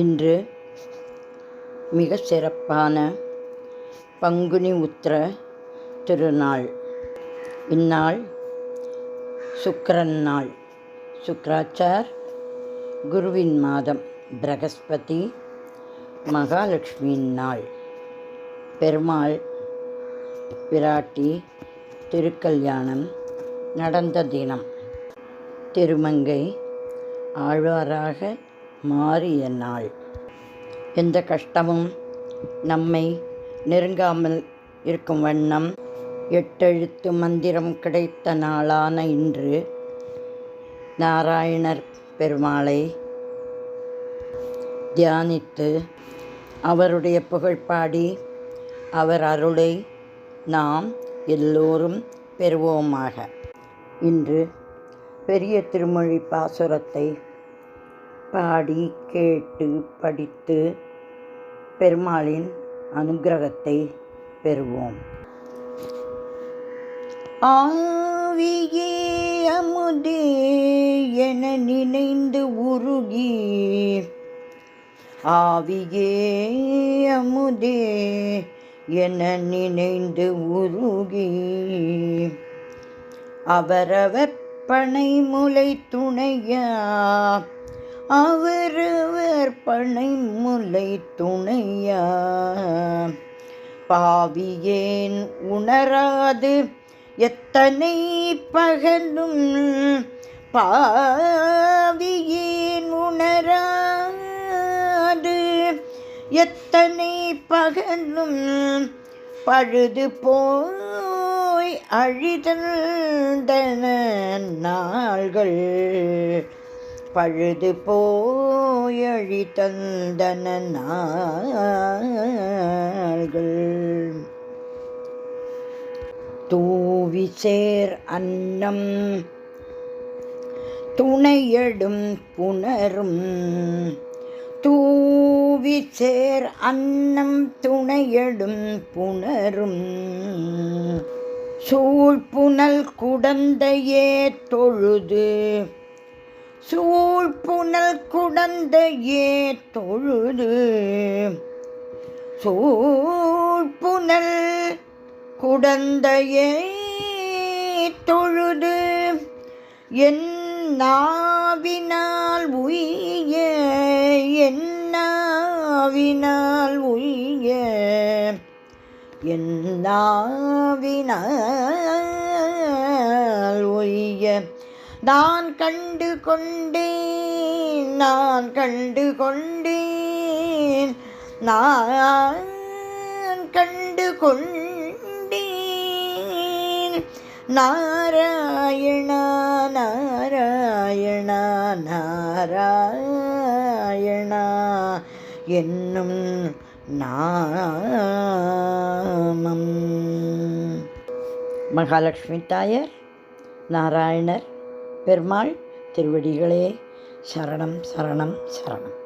இன்று மிக சிறப்பான பங்குனி உத்திர திருநாள். இந்நாள் சுக்கிரன் நாள். சுக்கிராச்சார், குருவின் மாதம், பிரகஸ்பதி, மகாலட்சுமியின் நாள். பெருமாள் பிராட்டி திருக்கல்யாணம் நடந்த தினம். திருமங்கை ஆழ்வாராக மாறிய நாள். எந்த கஷ்டமும் நம்மை நெருங்காமல் இருக்கும் வண்ணம் 8 எழுத்து மந்திரம் கிடைத்த நாளான இன்று நாராயணர் பெருமாளை தியானித்து அவருடைய புகழ்பாடி அவர் அருளை நாம் எல்லோரும் பெறுவோமாக. இன்று பெரிய திருமொழி பாசுரத்தை பாடி கேட்டு படித்து பெருமாளின் அனுக்கிரகத்தை பெறுவோம். ஆவியே அமுதே என நினைந்து உருகி, ஆவியே அமுதே என நினைந்து உருகி, அவரவர் பனை முலை துணையா, அவரவர் பனை முலை துணையா, பாவியேன் உணராது எத்தனை பகலும், பாவியேன் உணராது எத்தனை பகலும், பழுது போய் அழிதந்தன நாள்கள், பழுது போய் அழிதந்தன நாள்கள். தூவி சேர் அன்னம் துணையடும் புணரும், தூவி சேர் அன்னம் துணையடும் புணரும், சூழ்புனல் குடந்தையே தொழுது, சூழ்புனல் குடந்தையே தொழுது, சூழ்புனல் குடந்தையே தொழுது, என் நாவினால் உய்ய, என் நாவினால் உய்ய, என் நாவினால் உய்ய, நான் கண்டு கொண்டேன், நான் கண்டு கொண்டேன், நான் கண்டு கொண்டேன், நாராயணா நாராயணா நாராயணா என்னும் நாமம். மகாலட்சுமி தாயார், நாராயணர் பெருமாள் திருவடிகளே சரணம் சரணம் சரணம்.